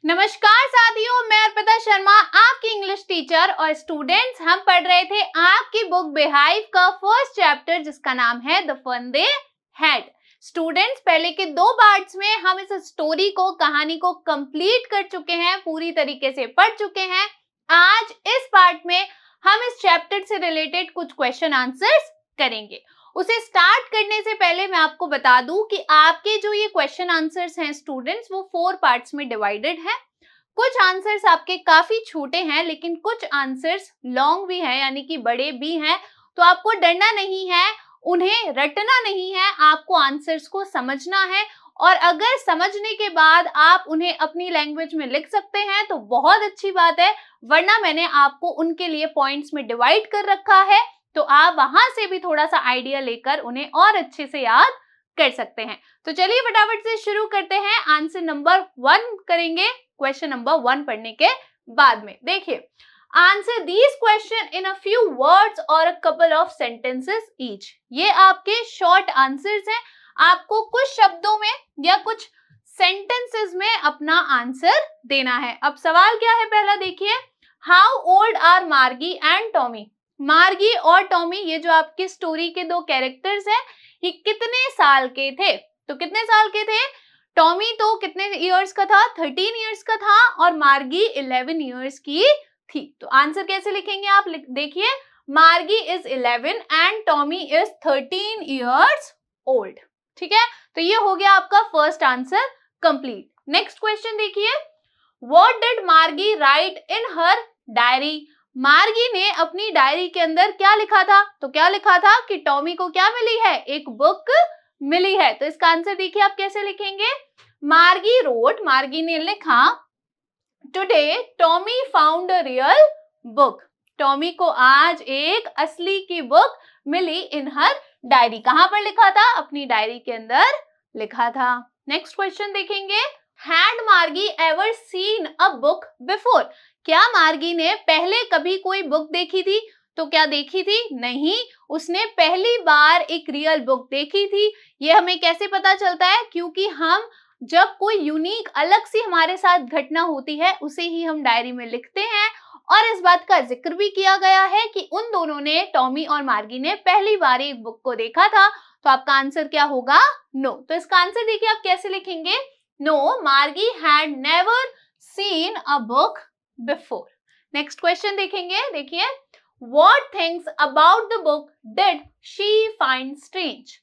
नमस्कार साथियों, मैं अर्पिता शर्मा आपकी इंग्लिश टीचर। और स्टूडेंट्स, हम पढ़ रहे थे आपकी बुक बेहाइव का फर्स्ट चैप्टर जिसका नाम है the fun they had. Students, पहले के दो पार्ट्स में हम इस स्टोरी को, कहानी को कंप्लीट कर चुके हैं, पूरी तरीके से पढ़ चुके हैं। आज इस पार्ट में हम इस चैप्टर से रिलेटेड कुछ क्वेश्चन आंसर्स करेंगे। उसे स्टार्ट करने से पहले मैं आपको बता दूं कि आपके जो ये क्वेश्चन आंसर्स हैं स्टूडेंट्स, वो 4 पार्ट्स में डिवाइडेड है। कुछ आंसर्स आपके काफी छोटे हैं, लेकिन कुछ आंसर्स लॉन्ग भी हैं, यानी कि बड़े भी हैं। तो आपको डरना नहीं है, उन्हें रटना नहीं है, आपको आंसर्स को समझना है। और अगर समझने के बाद आप उन्हें अपनी लैंग्वेज में लिख सकते हैं तो बहुत अच्छी बात है, वरना मैंने आपको उनके लिए पॉइंट्स में डिवाइड कर रखा है, तो आप वहां से भी थोड़ा सा आइडिया लेकर उन्हें और अच्छे से याद कर सकते हैं। तो चलिए फटाफट से शुरू करते हैं। आंसर नंबर 1 करेंगे क्वेश्चन नंबर 1 पढ़ने के बाद में। देखिए, answer these question in a few words और a couple of sentences each. ये आपके शॉर्ट आंसर्स हैं, आपको कुछ शब्दों में या कुछ सेंटेंसेस में अपना आंसर देना है। अब सवाल क्या है, पहला देखिए, हाउ ओल्ड आर मार्गी एंड टॉमी। मार्गी और टॉमी, ये जो आपकी स्टोरी के दो कैरेक्टर्स हैं, ये कितने साल के थे? तो कितने साल के थे? टॉमी तो कितने इयर्स का था? 13 इयर्स का था, और मार्गी 11 इयर्स की थी। तो आंसर कैसे लिखेंगे आप? देखिए, मार्गी is 11 and Tommy is 13 years old. ठीक है, तो ये हो गया आपका first answer complete. Next question देखिए, व्हाट डिड मार्गी राइट इन हर डायरी। मार्गी ने अपनी डायरी के अंदर क्या लिखा था? तो क्या लिखा था कि टॉमी को क्या मिली है? एक बुक मिली है। तो इसका आंसर देखिए आप कैसे लिखेंगे। मार्गी रोट, मार्गी ने लिखा, today Tommy found a real book. Tommy को आज एक असली की बुक मिली इन हर डायरी। कहां पर लिखा था? अपनी डायरी के अंदर लिखा था। नेक्स्ट क्वेश्चन देखेंगे, हैड मार्गी ever seen a book before. क्या मार्गी ने पहले कभी कोई बुक देखी थी? तो क्या देखी थी? नहीं, उसने पहली बार एक रियल बुक देखी थी। ये हमें कैसे पता चलता है? क्योंकि हम जब कोई यूनिक अलग सी हमारे साथ घटना होती है, उसे ही हम डायरी में लिखते हैं। और इस बात का जिक्र भी किया गया है कि उन दोनों ने, टॉमी और मार्गी ने, पहली बार एक बुक को देखा था। तो आपका आंसर क्या होगा? नो। तो इसका आंसर देखिए आप कैसे लिखेंगे। नो, मार्गी had never seen a book before. Next question देखेंगे, देखिए, what things about the book did she find strange.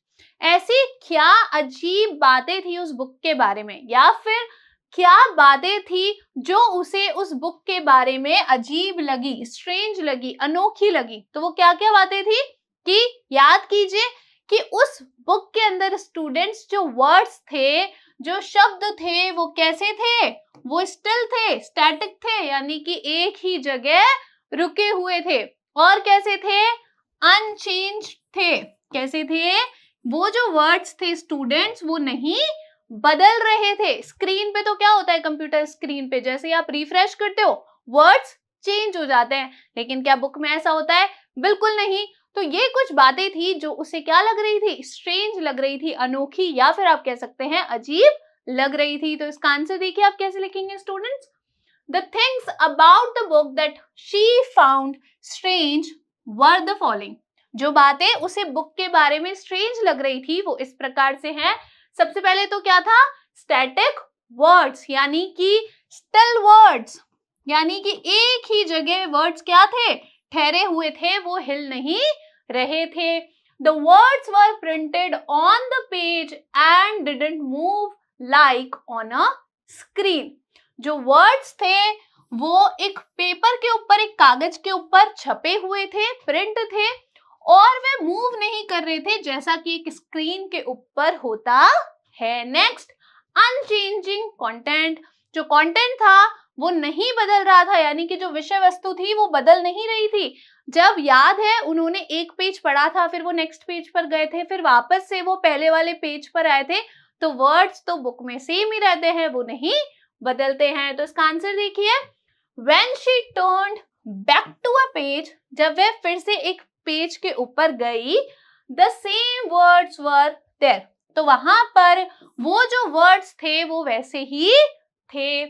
ऐसी क्या अजीब बातें थी उस बुक के बारे में, या फिर क्या बातें थी जो उसे उस बुक के बारे में अजीब लगी, स्ट्रेंज लगी, अनोखी लगी। तो वो क्या क्या बातें थी कि याद कीजिए कि उस बुक के अंदर स्टूडेंट्स जो वर्ड्स थे, जो शब्द थे, वो कैसे थे? वो स्टिल थे, स्टैटिक थे, यानी कि एक ही जगह रुके हुए थे। और कैसे थे? अनचेंज थे। कैसे थे? वो जो वर्ड्स थे स्टूडेंट्स, वो नहीं बदल रहे थे। स्क्रीन पे तो क्या होता है, कंप्यूटर स्क्रीन पे जैसे ही आप रिफ्रेश करते हो वर्ड्स चेंज हो जाते हैं, लेकिन क्या बुक में ऐसा होता है? बिल्कुल नहीं। तो ये कुछ बातें थी जो उसे क्या लग रही थी? स्ट्रेंज लग रही थी, अनोखी, या फिर आप कह सकते हैं अजीब लग रही थी। तो इसका आंसर देखिए आप कैसे लिखेंगे students. The things about the book that she found strange were the following. जो बातें उसे बुक के बारे में स्ट्रेंज लग रही थी वो इस प्रकार से हैं। सबसे पहले तो क्या था? स्टैटिक वर्ड्स, यानी कि स्टिल वर्ड्स, यानी कि एक ही जगह वर्ड्स क्या थे? ठहरे हुए थे, वो हिल नहीं रहे थे। The words were printed on the page and didn't move like on a screen. जो वर्ड्स थे वो एक पेपर के ऊपर, एक कागज के ऊपर छपे हुए थे, प्रिंट थे, और वे मूव नहीं कर रहे थे जैसा कि एक स्क्रीन के ऊपर होता है। Next, unchanging content. जो कंटेंट था वो नहीं बदल रहा था, यानी कि जो विषय वस्तु थी वो बदल नहीं रही थी। जब याद है उन्होंने एक पेज पढ़ा था, फिर वो नेक्स्ट पेज पर गए थे, फिर वापस से वो पहले वाले पेज पर आए थे, तो वर्ड्स तो बुक में सेम ही रहते हैं, वो नहीं बदलते हैं। तो इसका आंसर देखिए, when she turned back to a page, जब वह फिर से एक पेज के ऊपर गई, the same words were there, तो वहां पर वो जो वर्ड्स थे वो वैसे ही थे।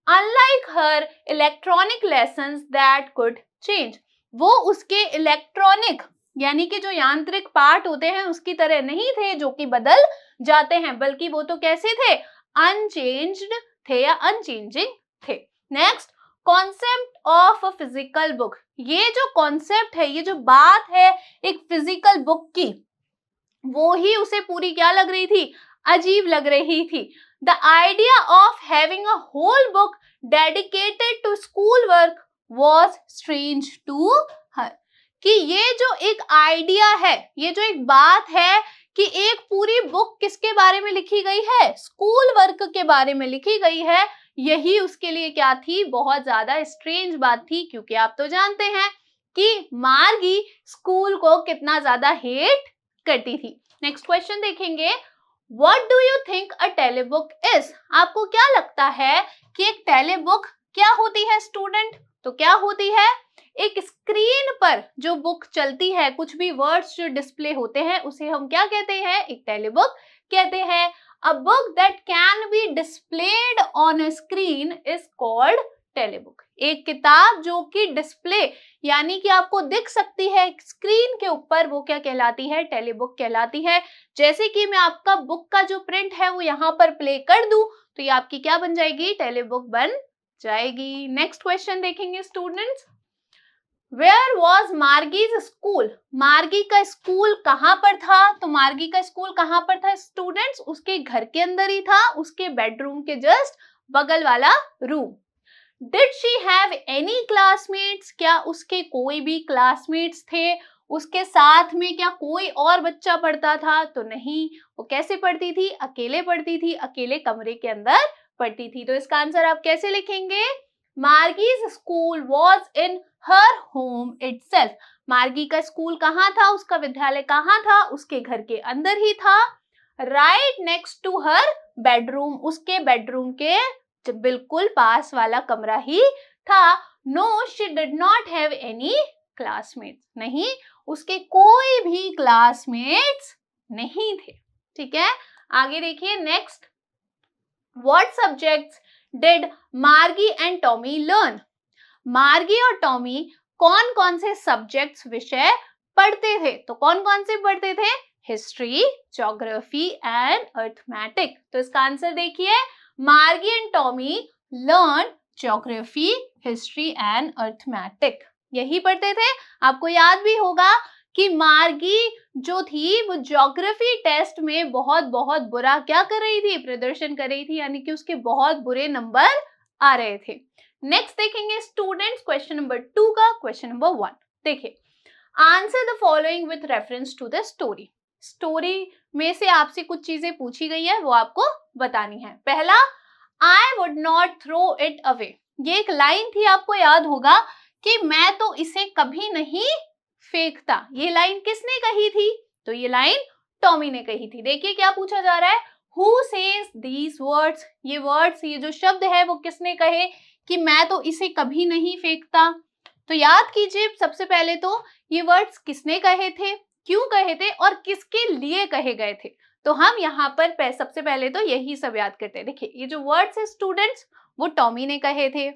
Unlike her electronic lessons that could change, वो उसके इलेक्ट्रॉनिक यानी कि जो यांत्रिक पार्ट होते हैं उसकी तरह नहीं थे जो कि बदल जाते हैं, बल्कि वो तो कैसे थे, अनचेंज्ड थे या अनचेंजिंग थे। Next, concept of a physical book, ये जो कॉन्सेप्ट है, ये जो बात है एक फिजिकल बुक की, वो ही उसे पूरी क्या लग रही थी, अजीब लग रही थी। The idea of having a whole book dedicated to school work was strange to her, कि ये जो एक आइडिया है, ये जो एक बात है कि एक पूरी बुक किसके बारे में लिखी गई है, स्कूल वर्क के बारे में लिखी गई है, यही उसके लिए क्या थी, बहुत ज्यादा स्ट्रेंज बात थी, क्योंकि आप तो जानते हैं कि मार्गी स्कूल को कितना ज्यादा हेट करती थी। नेक्स्ट क्वेश्चन देखेंगे, what do you think a telebook is, आपको क्या लगता है कि एक टेलीबुक क्या होती है स्टूडेंट, तो क्या होती है, एक स्क्रीन पर जो बुक चलती है, कुछ भी वर्ड्स जो डिस्प्ले होते हैं उसे हम क्या कहते हैं, एक टेलीबुक कहते हैं। A book that can be displayed on a screen is called telebook, एक किताब जो कि डिस्प्ले यानी कि आपको दिख सकती है स्क्रीन के ऊपर, वो क्या कहलाती है, टेलीबुक कहलाती है। जैसे कि मैं आपका बुक का जो प्रिंट है वो यहाँ पर प्ले कर दूं तो ये आपकी क्या बन जाएगी, टेलीबुक बन जाएगी। नेक्स्ट क्वेश्चन देखेंगे स्टूडेंट्स, वेयर वॉज मार्गीज स्कूल, मार्गी का स्कूल कहाँ पर था, तो मार्गी का स्कूल कहाँ पर था स्टूडेंट्स, उसके घर के अंदर ही था, उसके बेडरूम के जस्ट बगल वाला room. Did she have any classmates, क्या उसके कोई भी क्लासमेट्स थे, उसके साथ में क्या कोई और बच्चा पढ़ता था, तो नहीं, वो कैसे पढ़ती थी, अकेले पढ़ती थी, अकेले कमरे के अंदर पढ़ती थी। तो इसका आंसर आप कैसे लिखेंगे, Margie's school was in her home itself, Margie का स्कूल कहाँ था, उसका विद्यालय कहाँ था, उसके घर के अंदर ही था। Right next to her bedroom, उसके बेडरूम के बिल्कुल पास वाला कमरा ही था। No she did not have any classmates, नहीं उसके कोई भी क्लासमेट्स नहीं थे। ठीक है, आगे देखिए नेक्स्ट, व्हाट सब्जेक्ट्स डिड मार्गी एंड टॉमी लर्न, मार्गी और टॉमी कौन कौन से सब्जेक्ट्स विषय पढ़ते थे, तो कौन कौन से पढ़ते थे, हिस्ट्री, ज्योग्राफी एंड अर्थमेटिक। तो इसका आंसर देखिए, मार्गी and Tommy learn geography, history and arithmetic, यही पढ़ते थे। आपको याद भी होगा कि मार्गी जो थी वो ज्योग्राफी टेस्ट में बहुत बहुत बुरा क्या कर रही थी, प्रदर्शन कर रही थी, यानी कि उसके बहुत बुरे नंबर आ रहे थे। नेक्स्ट देखेंगे स्टूडेंट्स क्वेश्चन नंबर 2 का क्वेश्चन नंबर 1, देखिए, answer the following with reference to the story, story में से आपसे कुछ चीजें पूछी गई है वो आपको बतानी है। पहला, I would not throw it away, ये एक लाइन थी, आपको याद होगा कि मैं तो इसे कभी नहीं फेंकता, ये लाइन किसने कही थी, तो ये लाइन टॉमी ने कही थी। देखिए क्या पूछा जा रहा है, हु सेज दीज वर्ड्स, ये वर्ड्स, ये जो शब्द है वो किसने कहे कि मैं तो इसे कभी नहीं फेंकता। तो याद कीजिए सबसे पहले तो ये वर्ड्स किसने कहे थे, क्यों कहे थे और किसके लिए कहे गए थे। तो हम यहाँ पर सबसे पहले तो यही सब याद करते हैं। देखिए ये जो वर्ड्स है स्टूडेंट्स वो टॉमी ने कहे थे,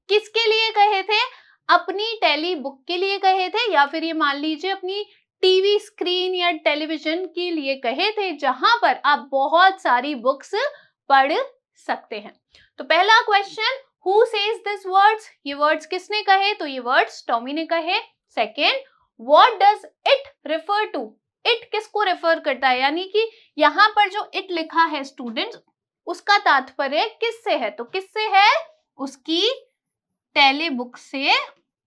किसके लिए कहे थे, अपनी टेली बुक के लिए कहे थे, या फिर ये मान लीजिए अपनी टीवी स्क्रीन या टेलीविजन के लिए कहे थे, जहां पर आप बहुत सारी बुक्स पढ़ सकते हैं। तो पहला question, who says this words, ये वर्ड्स किसने कहे, तो ये वर्ड्स टॉमी ने कहे। Second, what does it refer to, it किसको रेफर करता है, यानी कि यहाँ पर जो इट लिखा है स्टूडेंट्स उसका तात्पर्य किससे है, तो किससे है, उसकी टेली बुक से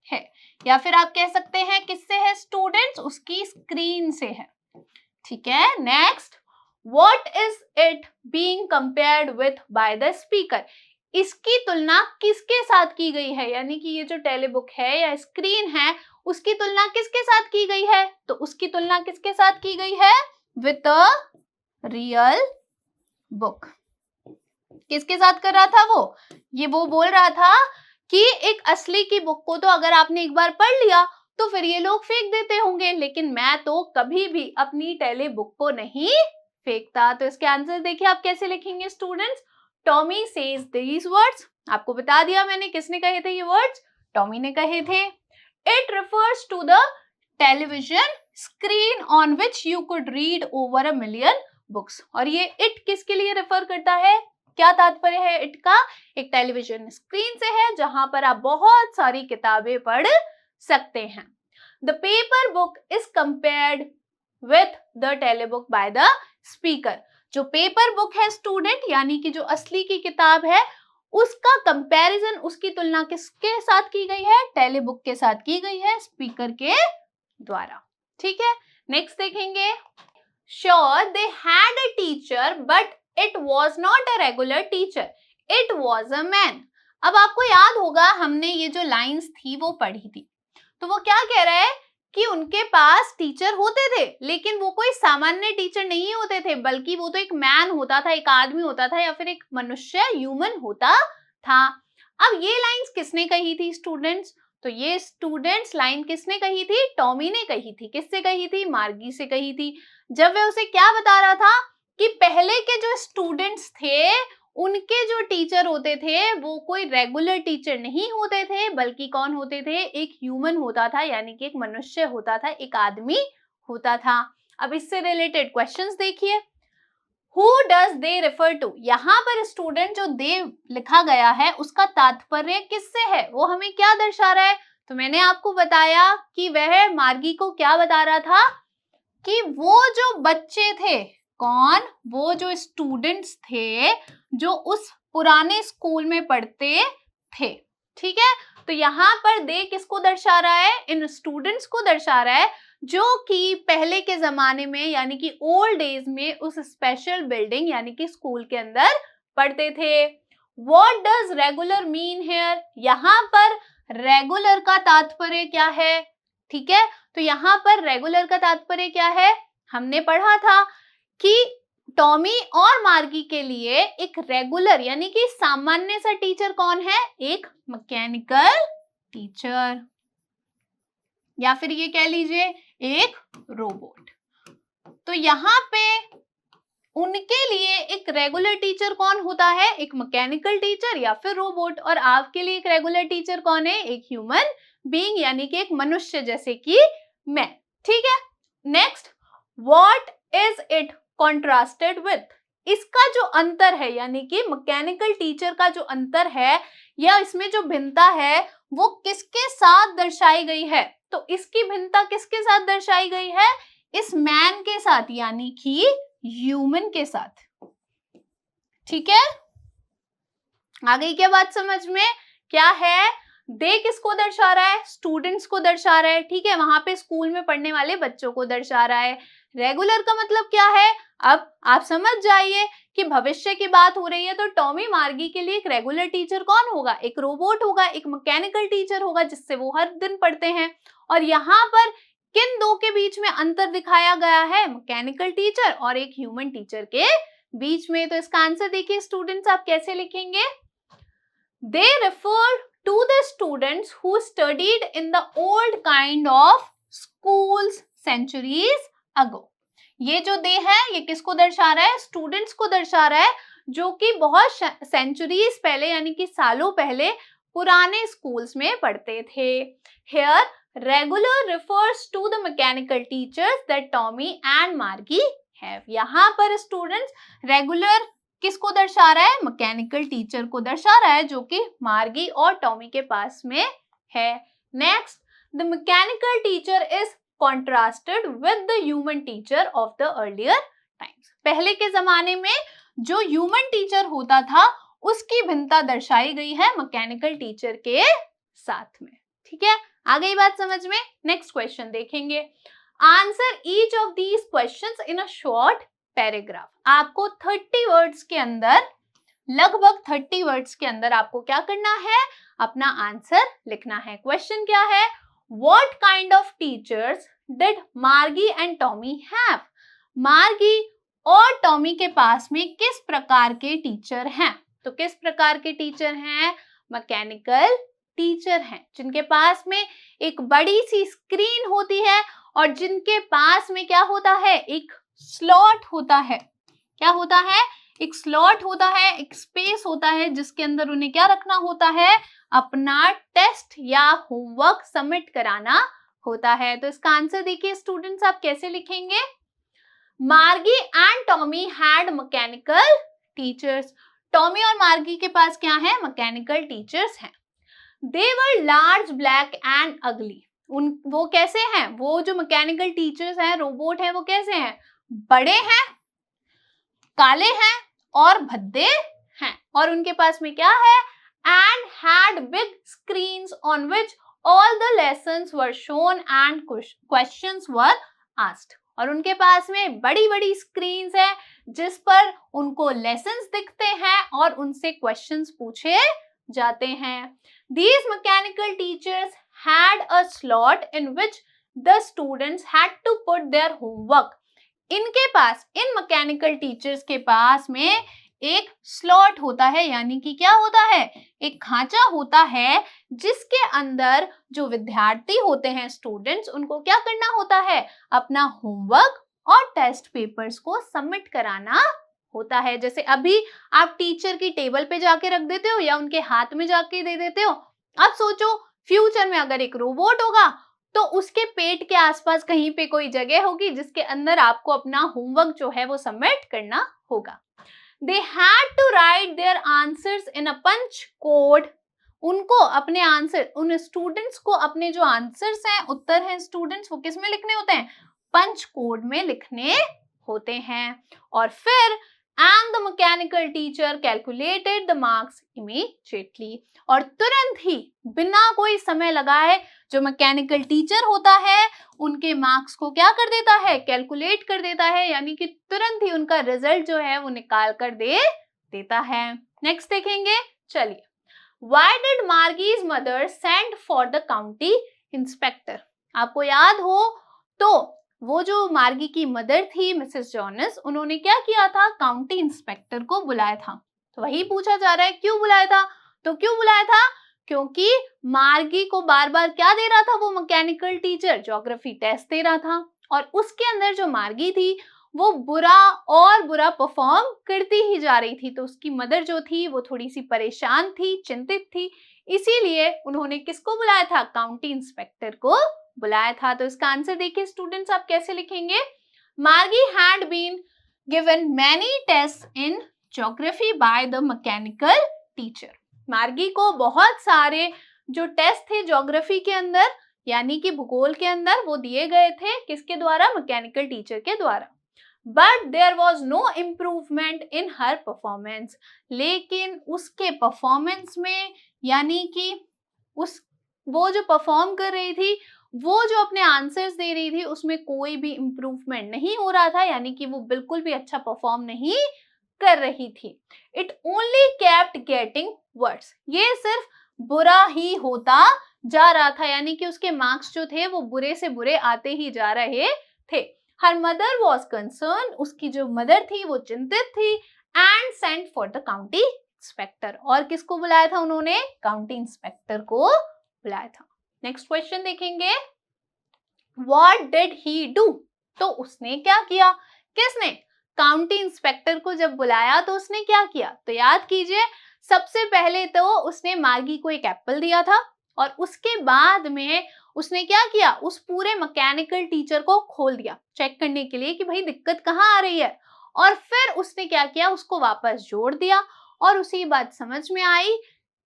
है, या फिर आप कह सकते हैं किससे है स्टूडेंट्स, उसकी स्क्रीन से है। ठीक है, next, what is it being compared with bye the speaker, इसकी तुलना किसके साथ की गई है, यानी कि ये जो टेली बुक है या स्क्रीन है उसकी तुलना किसके साथ की गई है, तो उसकी तुलना किसके साथ की गई है, विथ अ रियल बुक। किसके साथ कर रहा था वो, ये वो बोल रहा था कि एक असली की बुक को तो अगर आपने एक बार पढ़ लिया तो फिर ये लोग फेंक देते होंगे, लेकिन मैं तो कभी भी अपनी टेली बुक को नहीं फेंकता। तो इसके आंसर देखिए आप कैसे लिखेंगे students, Tommy says these words, आपको बता दिया मैंने किसने कहे थे ये वर्ड्स, टॉमी ने कहे थे. It refers to the television screen on which you could read over a million books. और ये इट किसके लिए रेफर करता है, क्या तात्पर्य है इट का, एक टेलीविजन स्क्रीन से है जहां पर आप बहुत सारी किताबें पढ़ सकते हैं. The paper book is compared with the telebook by the speaker. जो पेपर बुक है स्टूडेंट, यानी कि जो असली की किताब है, उसका कंपैरिजन, उसकी तुलना किसके साथ की गई है, टेलीबुक के साथ की गई है, स्पीकर के द्वारा. ठीक है, नेक्स्ट देखेंगे. Sure they had a teacher but it was not a regular teacher, it was a man. अब आपको याद होगा हमने ये जो लाइन्स थी वो पढ़ी थी, तो वो क्या कह रहा है कि उनके पास टीचर होते थे, लेकिन वो कोई सामान्य टीचर नहीं होते थे, बल्कि वो तो एक मैन होता था, एक आदमी होता था, या फिर एक मनुष्य, ह्यूमन होता था. अब ये लाइन्स किसने कही थी स्टूडेंट्स, तो ये स्टूडेंट्स लाइन किसने कही थी, टॉमी ने कही थी. किससे कही थी, मार्गी से कही थी. जब वह उसे क्या बता रहा था कि पहले के जो स्टूडेंट्स थे उनके जो टीचर होते थे वो कोई रेगुलर टीचर नहीं होते थे, बल्कि कौन होते थे, एक ह्यूमन होता था, यानी कि एक मनुष्य होता था, एक आदमी होता था. अब इससे रिलेटेड क्वेश्चंस देखिए. Who does they refer to, यहाँ पर स्टूडेंट जो दे लिखा गया है उसका तात्पर्य किससे है, वो हमें क्या दर्शा रहा है. तो मैंने आपको बताया कि वह मार्गी को क्या बता रहा था कि वो जो बच्चे थे, कौन, वो जो स्टूडेंट्स थे जो उस पुराने स्कूल में पढ़ते थे. ठीक है, तो यहाँ पर दे किसको दर्शा रहा है, इन स्टूडेंट्स को दर्शा रहा है जो कि पहले के जमाने में, यानी कि ओल्ड डेज में उस स्पेशल बिल्डिंग यानी कि स्कूल के अंदर पढ़ते थे. What does regular mean here, यहाँ पर रेगुलर का तात्पर्य क्या है. ठीक है, तो यहाँ पर रेगुलर का तात्पर्य क्या है, हमने पढ़ा था कि टॉमी और मार्गी के लिए एक रेगुलर यानी कि सामान्य सा टीचर कौन है, एक मैकेनिकल टीचर, या फिर ये कह लीजिए एक रोबोट. तो यहाँ पे उनके लिए एक रेगुलर टीचर कौन होता है, एक मैकेनिकल टीचर या फिर रोबोट. और आपके लिए एक रेगुलर टीचर कौन है, एक ह्यूमन बीइंग, यानी कि एक मनुष्य जैसे कि मैं. ठीक है, next. What is it contrasted with, इसका जो अंतर है, यानी कि मैकेनिकल टीचर का जो अंतर है या इसमें जो भिन्नता है वो किसके साथ दर्शाई गई है. तो इसकी भिन्नता किसके साथ दर्शाई गई है, इस मैन के साथ, यानी कि ह्यूमन के साथ. ठीक है, आ गई क्या बात समझ में, क्या है, दे किसको दर्शा रहा है, स्टूडेंट्स को दर्शा रहा है. ठीक है, वहां पे स्कूल में पढ़ने वाले बच्चों को दर्शा रहा है. रेगुलर का मतलब क्या है, अब आप समझ जाइए कि भविष्य की बात हो रही है, तो टॉमी मार्गी के लिए एक रेगुलर टीचर कौन होगा, एक रोबोट होगा, एक मैकेनिकल टीचर होगा जिससे वो हर दिन पढ़ते हैं. और यहाँ पर किन दो के बीच में अंतर दिखाया गया है, मैकेनिकल टीचर और एक ह्यूमन टीचर के बीच में. तो इसका आंसर देखिए स्टूडेंट्स, आप कैसे लिखेंगे. They refer to the students who studied in the old kind of schools centuries ago. ये जो दे है ये किसको दर्शा रहा है, स्टूडेंट्स को दर्शा रहा है जो कि बहुत सेंचुरीज पहले, यानी कि सालों पहले पुराने स्कूल्स में पढ़ते थे. Here regular refers to the mechanical teachers that Tommy and Margie have. यहाँ पर स्टूडेंट्स रेगुलर किसको दर्शा रहा है, मैकेनिकल टीचर को दर्शा रहा है जो कि मार्गी और टॉमी के पास में है. Next, the mechanical teacher is contrasted with the human teacher of the earlier times. पहले के जमाने में जो ह्यूमन टीचर होता था उसकी भिन्नता दर्शाई गई है मैकेनिकल टीचर के साथ में. ठीक है, आ गई बात समझ में. नेक्स्ट क्वेश्चन देखेंगे. Answer each of these questions in a short paragraph. आपको 30 वर्ड्स के अंदर, लगभग 30 वर्ड्स के अंदर आपको क्या करना है, अपना आंसर लिखना है. क्वेश्चन क्या है, What kind of teachers did Margie and Tommy have? मार्गी और टॉमी के पास में किस प्रकार के टीचर हैं. तो किस प्रकार के टीचर हैं, मैकेनिकल टीचर हैं जिनके पास में एक बड़ी सी स्क्रीन होती है और जिनके पास में क्या होता है, एक स्लॉट होता है. क्या होता है, एक स्लॉट होता है, एक स्पेस होता है जिसके अंदर उन्हें क्या रखना होता है, अपना टेस्ट या होमवर्क सबमिट कराना होता है। तो इसका आंसर देखिए स्टूडेंट्स, आप कैसे लिखेंगे, मार्गी and Tommy had mechanical teachers. Tommy और मार्गी के पास क्या है, मैकेनिकल टीचर्स हैं। दे वर लार्ज, ब्लैक एंड अगली। वो कैसे हैं, वो जो मैकेनिकल टीचर्स हैं, रोबोट हैं, वो कैसे हैं, बड़े हैं, काले हैं और भद्दे हैं। और उनके पास में क्या है, and had big screens on which all the lessons were shown and questions were asked. और उनके पास में बड़ी बड़ी स्क्रीन्स है जिस पर उनको लेसन्स दिखते हैं और उनसे क्वेश्चंस पूछे जाते हैं। These mechanical teachers had a slot in which the students had to put their homework. इनके पास, इन मैकेनिकल टीचर्स के पास में एक स्लॉट होता है, यानी कि क्या होता है, एक खांचा होता है जिसके अंदर जो विद्यार्थी होते हैं, स्टूडेंट्स, उनको क्या करना होता है, अपना होमवर्क और टेस्ट पेपर्स को सबमिट कराना होता है। जैसे अभी आप टीचर की टेबल पे जाके रख देते हो या उनके हाथ में जाके दे देते हो। अब सोचो फ्यूचर में अगर एक रोबोट होगा तो उसके पेट के आसपास कहीं पे कोई जगह होगी जिसके अंदर आपको अपना होमवर्क जो है वो सबमिट करना होगा। They had to write their answers in a punch code. उनको अपने आंसर, उन स्टूडेंट्स को अपने जो आंसर्स हैं, उत्तर हैं स्टूडेंट्स, वो किस में लिखने होते हैं, पंच कोड में लिखने होते हैं। और फिर and the mechanical teacher calculated the marks immediately. और तुरंत ही बिना कोई समय लगाए जो मैकेनिकल टीचर होता है उनके मार्क्स को क्या कर देता है, कैलकुलेट कर देता है, यानी कि तुरंत ही उनका रिजल्ट जो है वो निकाल कर दे देता है। नेक्स्ट देखेंगे, चलिए, Why did Margie's mother send for the county inspector? आपको याद हो तो वो जो मार्गी की मदर थी मिसेस जॉनस, उन्होंने क्या किया था, काउंटी इंस्पेक्टर को बुलाया था। तो वही पूछा जा रहा है क्यों बुलाया था, तो क्यों बुलाया था, क्योंकि मार्गी को बार बार क्या दे रहा था वो मैकेनिकल टीचर, ज्योग्राफी टेस्ट दे रहा था और उसके अंदर जो मार्गी थी वो बुरा और बुरा परफॉर्म करती ही जा रही थी। तो उसकी मदर जो थी वो थोड़ी सी परेशान थी, चिंतित थी, इसीलिए उन्होंने किसको बुलाया था, काउंटी इंस्पेक्टर को बुलाया था। तो इसका आंसर देखिए स्टूडेंट्स, आप कैसे लिखेंगे, Margie had been given many test in geography by the mechanical teacher. Margie को बहुत सारे जो टेस्ट थे ज्योग्राफी के अंदर, यानी कि भूगोल के अंदर, वो दिए गए थे किसके द्वारा, मैकेनिकल टीचर के द्वारा। But there was no improvement in her performance, लेकिन उसके परफॉर्मेंस में, यानी कि वो जो परफॉर्म कर रही थी, वो जो अपने आंसर्स दे रही थी, उसमें कोई भी इम्प्रूवमेंट नहीं हो रहा था, यानी कि वो बिल्कुल भी अच्छा परफॉर्म नहीं कर रही थी। It only kept getting worse, ये सिर्फ बुरा ही होता जा रहा था, यानी कि उसके मार्क्स जो थे वो बुरे से बुरे आते ही जा रहे थे। हर मदर वॉज कंसर्न, उसकी जो मदर थी वो चिंतित थी, and sent for the county inspector, और किसको बुलाया था उन्होंने, काउंटी इंस्पेक्टर को बुलाया था। नेक्स्ट क्वेश्चन देखेंगे, व्हाट डिड ही डू, तो उसने क्या किया, किसने, काउंटी इंस्पेक्टर को जब बुलाया तो उसने क्या किया, तो याद कीजिए, सबसे पहले तो उसने मार्गी को एक एप्पल दिया था और उसके बाद में उसने क्या किया, उस पूरे मैकेनिकल टीचर को खोल दिया चेक करने के लिए कि भाई दिक्कत कहाँ आ रही है, और फिर उसने क्या किया, उसको वापस जोड़ दिया और उसी बात समझ में आई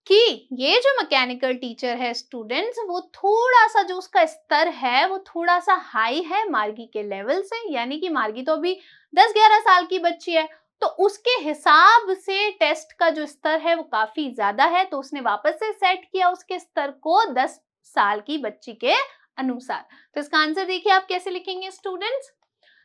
कि ये जो मैकेनिकल टीचर है स्टूडेंट्स, वो थोड़ा सा जो उसका स्तर है वो थोड़ा सा हाई है मार्गी के लेवल से, यानी कि मार्गी तो अभी 10-11 साल की बच्ची है, तो उसके हिसाब से टेस्ट का जो स्तर है वो काफी ज्यादा है, तो उसने वापस से सेट किया उसके स्तर को 10 साल की बच्ची के अनुसार। तो इसका आंसर देखिए आप कैसे लिखेंगे students,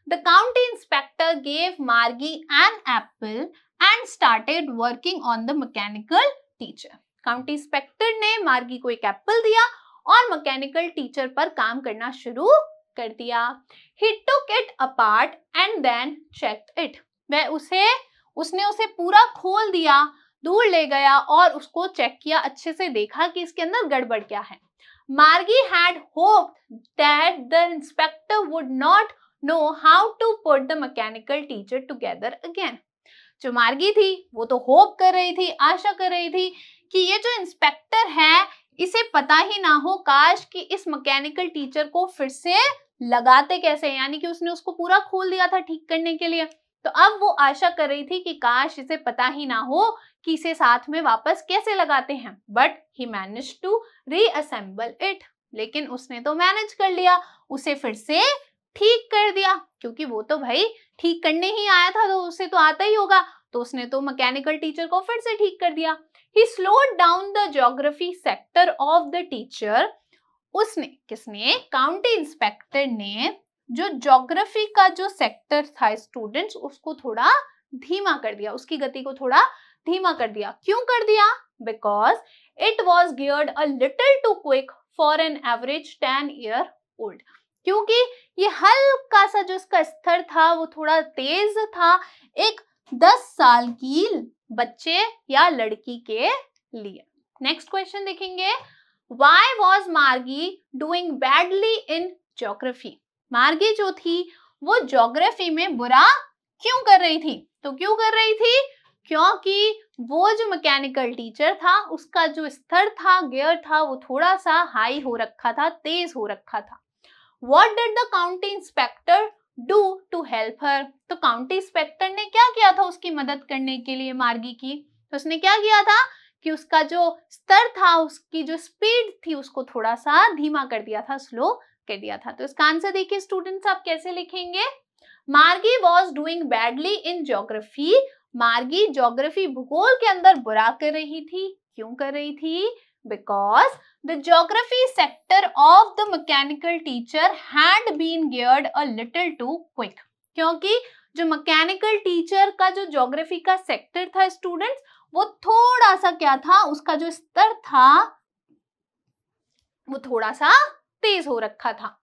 the county inspector gave Margie an apple and started working on the mechanical teacher. County inspector ने मार्गी को एक एप्पल दिया और मैकेनिकल टीचर पर काम करना शुरू कर दिया। He took it apart and then checked it. उसने उसे पूरा खोल दिया, दूर ले गया और उसको चेक किया, अच्छे से देखा कि इसके अंदर गड़बड़ क्या है। Margie had hoped that the inspector would not know how to put the mechanical teacher together again. जो मार्गी थी वो तो होप कर रही थी, आशा कर रही थी कि ये जो इंस्पेक्टर है इसे पता ही ना हो काश कि इस मैकेनिकल टीचर को फिर से लगाते कैसे, यानी कि उसने उसको पूरा खोल दिया था ठीक करने के लिए। तो अब वो आशा कर रही थी कि काश इसे पता ही ना हो कि इसे साथ में वापस कैसे लगाते हैं, but he manage to reassemble it. लेकिन उसने तो मैनेज कर लिया, उसे फिर से ठीक कर दिया, क्योंकि वो तो भाई ठीक करने ही आया था तो उसे तो आता ही होगा। तो उसने तो मैकेनिकल टीचर को फिर से ठीक कर दिया। He slowed down the geography sector of the teacher. उसने, किसने? काउंटी इंस्पेक्टर ने जो ज्योग्राफी का जो सेक्टर था स्टूडेंट्स, उसको थोड़ा धीमा कर दिया, उसकी गति को थोड़ा धीमा कर दिया। क्यों कर दिया? Because it was geared a little too quick for an average 10-year-old. क्योंकि ये हल्का सा जो इसका स्तर था वो थोड़ा तेज था एक 10 साल की बच्चे या लड़की के लिए। नेक्स्ट क्वेश्चन देखेंगे, Why was मार्गी doing badly in geography? मार्गी जो थी वो ज्योग्राफी में बुरा क्यों कर रही थी? तो क्यों कर रही थी? क्योंकि वो जो मैकेनिकल टीचर था उसका जो स्तर था, गियर था, वो थोड़ा सा हाई हो रखा था, तेज हो रखा था। What did the county inspector do to help her? तो काउंटी इंस्पेक्टर ने क्या किया था उसकी मदद करने के लिए मार्गी की? तो उसने क्या किया था कि उसका जो स्तर था, उसकी जो स्पीड थी, उसको थोड़ा सा धीमा कर दिया था, स्लो कर दिया था। तो इसका आंसर देखिए स्टूडेंट्स, आप कैसे लिखेंगे? मार्गी was doing badly in geography. मार्गी ज्योग्राफी भूगोल के अंदर बुरा कर रही थी। क्यों कर रही थी? Because the geography sector of the mechanical teacher had been geared a little too quick. क्योंकि जो मैकेनिकल टीचर का जो ज्योग्राफी का सेक्टर था स्टूडेंट्स, वो थोड़ा सा क्या था, उसका जो स्तर था वो थोड़ा सा तेज हो रखा था।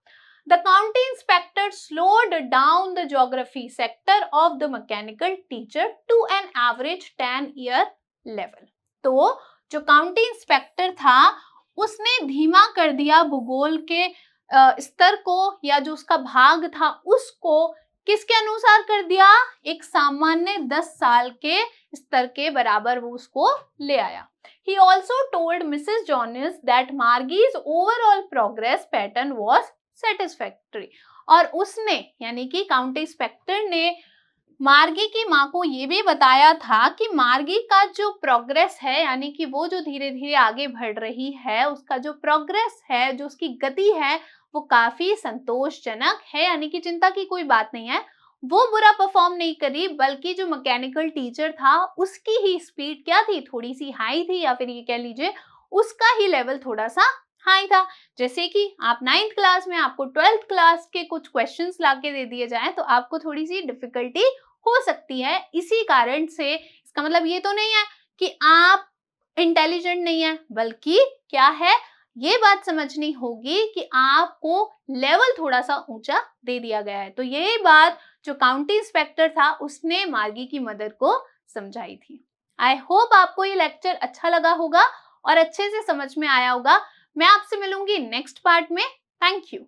The county inspector slowed down the geography sector of the mechanical teacher to an average 10-year level. तो जो काउंटी इंस्पेक्टर था उसने धीमा कर दिया भूगोल के स्तर को, या जो उसका भाग था उसको किसके अनुसार कर दिया? एक सामान्य 10 साल के स्तर के बराबर वो उसको ले आया। He also told Mrs. Jones that Margie's overall progress pattern was satisfactory. और उसने, यानी कि काउंटी इंस्पेक्टर ने मार्गी की माँ को ये भी बताया था कि मार्गी का जो प्रोग्रेस है, यानी कि वो जो धीरे धीरे आगे बढ़ रही है, उसका जो प्रोग्रेस है, जो उसकी गति है, वो काफी संतोषजनक है, यानी कि चिंता की कोई बात नहीं है। वो बुरा परफॉर्म नहीं करी, बल्कि जो मैकेनिकल टीचर था उसकी ही स्पीड क्या थी, थोड़ी सी हाई थी, या फिर ये कह लीजिए उसका ही लेवल थोड़ा सा हाई था। जैसे कि आप 9th क्लास में आपको 12th क्लास के कुछ क्वेश्चंस लाके दे दिए जाएं तो आपको थोड़ी सी डिफिकल्टी हो सकती है। इसी कारण से इसका मतलब ये तो नहीं है कि आप इंटेलिजेंट नहीं है, बल्कि क्या है, ये बात समझनी होगी कि आपको लेवल थोड़ा सा ऊंचा दे दिया गया है। तो यही बात जो काउंटी इंस्पेक्टर था उसने मार्गी की मदर को समझाई थी। आई होप आपको ये लेक्चर अच्छा लगा होगा और अच्छे से समझ में आया होगा। मैं आपसे मिलूंगी नेक्स्ट पार्ट में। Thank you.